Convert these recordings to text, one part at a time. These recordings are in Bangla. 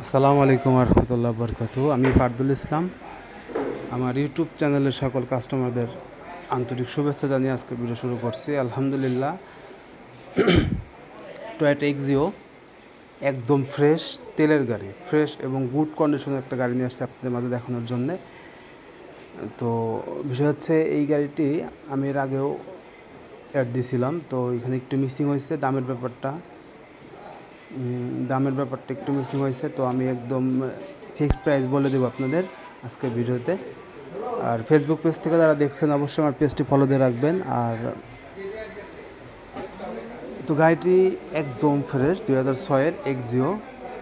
আসসালামু আলাইকুম রহমতুল্লাহ বরকাতু। আমি ফারদুল ইসলাম। আমার ইউটিউব চ্যানেলের সকল কাস্টমারদের আন্তরিক শুভেচ্ছা জানিয়ে আজকে ভিডিও শুরু করছি। আলহামদুলিল্লাহ, টয়োটা এক্সিও একদম ফ্রেশ তেলের গাড়ি, ফ্রেশ এবং গুড কন্ডিশনের একটা গাড়ি নিয়ে আসছে আপনাদের মাঝে দেখানোর জন্যে। তো বিষয় হচ্ছে, এই গাড়িটি আমি এর আগেও অ্যাড দিয়েছিলাম, তো এখানে একটু মিসিং হয়েছে দামের ব্যাপারটা একটু মিসিং হয়েছে। তো আমি একদম ফিক্সড প্রাইস বলে দেবো আপনাদের আজকের ভিডিওতে। আর ফেসবুক পেজ থেকে যারা দেখছেন অবশ্যই আমার পেজটি ফলো দিয়ে রাখবেন। আর তো গাড়িটি একদম ফ্রেশ 2006-এর এক্সিও,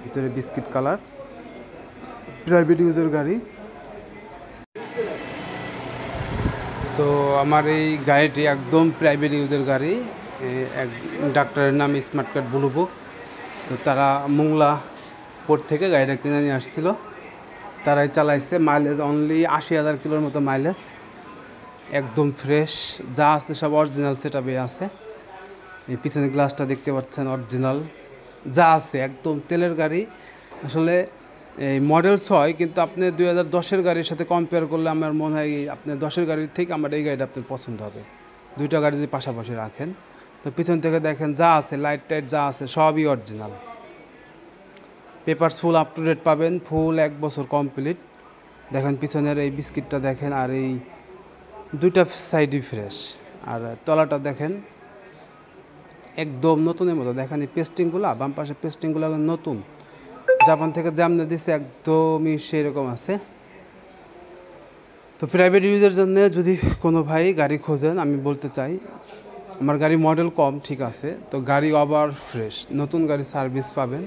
ভিতরে বিস্কিট কালার, প্রাইভেট ইউজের গাড়ি। তো আমার এই গাড়িটি একদম প্রাইভেট ইউজের গাড়ি। এক ডাক্তারের নাম স্মার্ট কার্ড ব্লু বুক। তো তারা মোংলা পোর্ট থেকে গাড়িটা কিনে নিয়ে আসছিল, তারাই চালাইছে। মাইলেজ অনলি 80,000 কিলোর মতো মাইলেজ। একদম ফ্রেশ, যা আছে সব অরিজিনাল সেটআপে আছে। এই পিছনের গ্লাসটা দেখতে পাচ্ছেন অরিজিনাল, যা আছে একদম তেলের গাড়ি। আসলে এই মডেল 6, কিন্তু আপনি 2010-এর গাড়ির সাথে কম্পেয়ার করলে আমার মনে হয় আপনি 10-এর গাড়ির থেকে আমার এই গাড়িটা আপনার পছন্দ হবে। দুইটা গাড়ি যদি পাশাপাশি রাখেন, তো পিছন থেকে দেখেন যা আছে, লাইট টাইট যা আছে সবই original. Papers full up to date পাবেন, ফুল 1 বছর কমপ্লিট। দেখেন পিছনের এই বিস্কিটটা দেখেন, আর এই দুইটা সাইডই ফ্রেশ। আর তলাটা দেখেন একদম নতুনের মতো। দেখেন এই পেস্টিংগুলো, বাম পাশে পেস্টিংগুলো নতুন, জাপান থেকে যেমন দিছে একদমই সেরকম আছে। তো প্রাইভেট ইউজের জন্য যদি কোনো ভাই গাড়ি খোঁজেন, আমি বলতে চাই আমার গাড়ি মডেল কম ঠিক আছে, তো গাড়ি আবার ফ্রেশ, নতুন গাড়ি সার্ভিস পাবেন।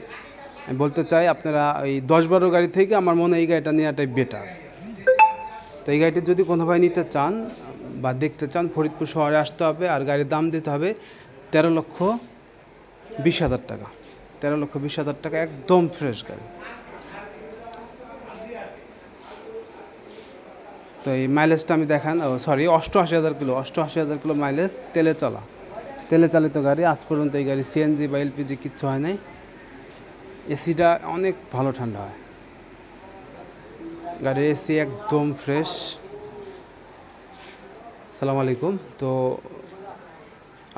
আমি বলতে চাই আপনারা এই 10-12 গাড়ি থেকে আমার মনে হয় এই গাড়িটা নেওয়াটাই বেটার। তো এই গাড়িটি যদি কোনো ভাই নিতে চান বা দেখতে চান, ফরিদপুর শহরে আসতে হবে। আর গাড়ির দাম দিতে হবে 13,20,000 টাকা। 13,20,000 টাকা, একদম ফ্রেশ গাড়ি। তো এই মাইলেজটা আমি দেখান, সরি 88,000 কিলো, 88,000 কিলো মাইলেজ, তেলে চালিত গাড়ি। আজ পর্যন্ত এই গাড়ি সিএনজি বা এলপিজি কিচ্ছু হয় নাই। এসিটা অনেক ভালো ঠান্ডা হয়, গাড়ির এসি একদম ফ্রেশ। আসসালামু আলাইকুম। তো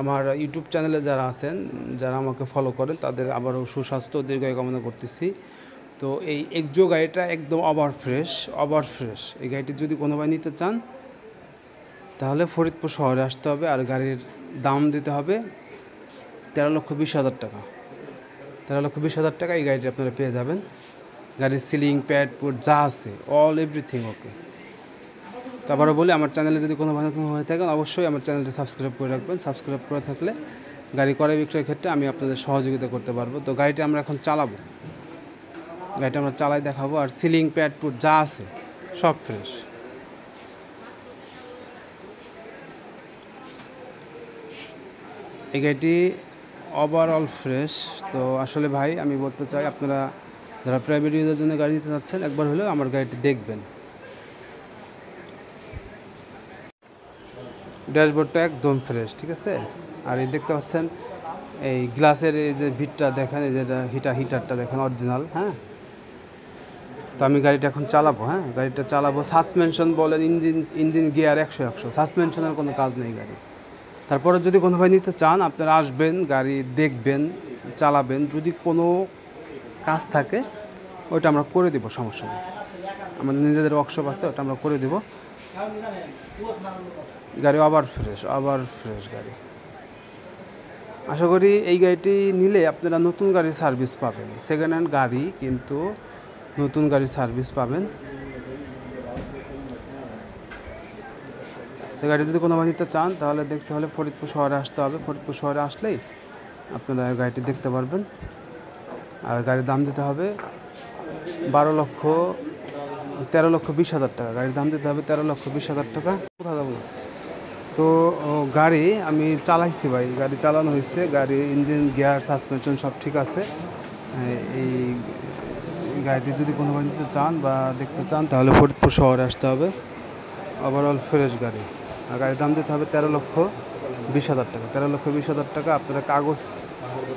আমার ইউটিউব চ্যানেলে যারা আছেন, যারা আমাকে ফলো করেন, তাদের আবারও সুস্বাস্থ্য দীর্ঘায়ু কামনা করতেছি। তো এই এক্সিও গাড়িটা একদম ওভার ফ্রেশ। এই গাড়িটি যদি কোনো ভাই নিতে চান, তাহলে ফরিদপুর শহরে আসতে হবে। আর গাড়ির দাম দিতে হবে 13,20,000 টাকা। 13,20,000 টাকা এই গাড়িটি আপনারা পেয়ে যাবেন। গাড়ির সিলিং, প্যাড, পুট যা আছে অল এভরিথিং ওকে। তো আবারও বলি, আমার চ্যানেলে যদি কোনো ভালো হয়ে থাকেন, অবশ্যই আমার চ্যানেলটি সাবস্ক্রাইব করে রাখবেন। সাবস্ক্রাইব করে থাকলে গাড়ি ক্রয় বিক্রয়ের ক্ষেত্রে আমি আপনাদের সহযোগিতা করতে পারবো। তো গাড়িটি আমরা এখন চালাবো, গাড়িটা আমরা চালাই দেখাবো। আর সিলিং, প্যাড, পুট যা আছে সব ফ্রেশ। এই গাড়িটি ওভারঅল ফ্রেশ। তো আসলে ভাই আমি বলতে চাই, আপনারা যারা প্রাইভেট ইউজের জন্য গাড়ি নিতে চাচ্ছেন, একবার হলেও আমার গাড়িটি দেখবেন। ড্যাশবোর্ডটা একদম ফ্রেশ, ঠিক আছে। আর এই দেখতে পাচ্ছেন এই গ্লাসের এই যে ভিটটা দেখেন, এই যেটা হিটারটা দেখেন অরিজিনাল। হ্যাঁ, তো আমি গাড়িটা এখন চালাবো। গাড়িটা চালাবো। সাসপেনশন বলেন, ইঞ্জিন গিয়ার 100 সাসপেনশনের কোনো কাজ নেই গাড়ি। তারপরে যদি কোনো ভাই নিতে চান, আপনারা আসবেন, গাড়ি দেখবেন, চালাবেন। যদি কোনো কাজ থাকে ওইটা আমরা করে দেবো, সমস্যা নেই। আমাদের নিজেদের ওয়ার্কশপ আছে, ওটা আমরা করে দেবো। গাড়ি আবার ফ্রেশ গাড়ি। আশা করি এই গাড়িটি নিলে আপনারা নতুন গাড়ির সার্ভিস পাবেন। সেকেন্ড হ্যান্ড গাড়ি, কিন্তু নতুন গাড়ির সার্ভিস পাবেন। এই গাড়ি যদি কোনো নিতে চান, তাহলে দেখতে হলে ফরিদপুর শহরে আসতে হবে। ফরিদপুর শহরে আসলেই আপনারা গাড়িটি দেখতে পারবেন। আর গাড়ির দাম দিতে হবে 13,20,000 টাকা। গাড়ির দাম দিতে হবে 13,20,000 টাকা। কোথাও যাবো না। তো গাড়ি আমি চালাইছি ভাই, গাড়ি চালানো হয়েছে। গাড়ি ইঞ্জিন, গিয়ার, সাসপেনশন সব ঠিক আছে। এই গাড়িটি যদি কোনো নিতে চান বা দেখতে চান, তাহলে ফরিদপুর শহরে আসতে হবে। ওভারঅল ফ্রেশ গাড়ি। আর গাড়ির দাম দিতে হবে 13,20,000 টাকা। 13,20,000 টাকা। আপনারা কাগজ,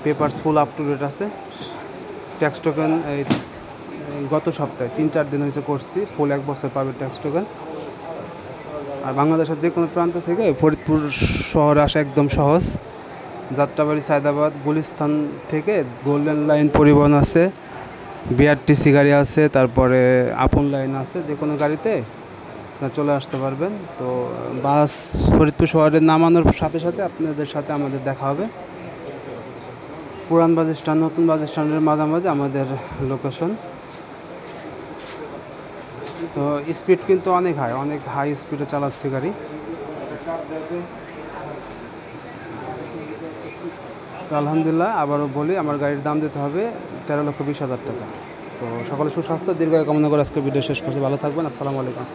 papers full up to date আছে। ট্যাক্স টোকেন এই গত সপ্তাহে 3-4 দিন হয়েছে করছি, ফুল 1 বছর পাবে ট্যাক্স টোকেন। আর বাংলাদেশের যে কোনো প্রান্ত থেকে ফরিদপুর শহরে আসা একদম সহজ। যাত্রাবাড়ি, সায়দাবাদ, গুলিস্তান থেকে গোল্ডেন লাইন পরিবহন আছে, বিআরটিসি গাড়ি আছে, তারপরে আপন লাইন আছে, যে কোনো গাড়িতে চলে আসতে পারবেন। তো বাস ফরিদপুর শহরে নামানোর সাথে সাথে আপনাদের সাথে আমাদের দেখা হবে। পুরান বাস স্ট্যান্ড, নতুন বাস স্ট্যান্ডের মাঝামাঝি আমাদের লোকেশন। তো স্পিড কিন্তু অনেক হাই স্পিডে চালাচ্ছি গাড়ি। তো আলহামদুলিল্লাহ, আবারও বলি, আমার গাড়ির দাম দিতে হবে 13,20,000 টাকা। তো সকলে সুস্বাস্থ্য দীর্ঘায়ু কামনা করে আজকে ভিডিও শেষ করছি। ভালো থাকবেন। আসসালামু আলাইকুম।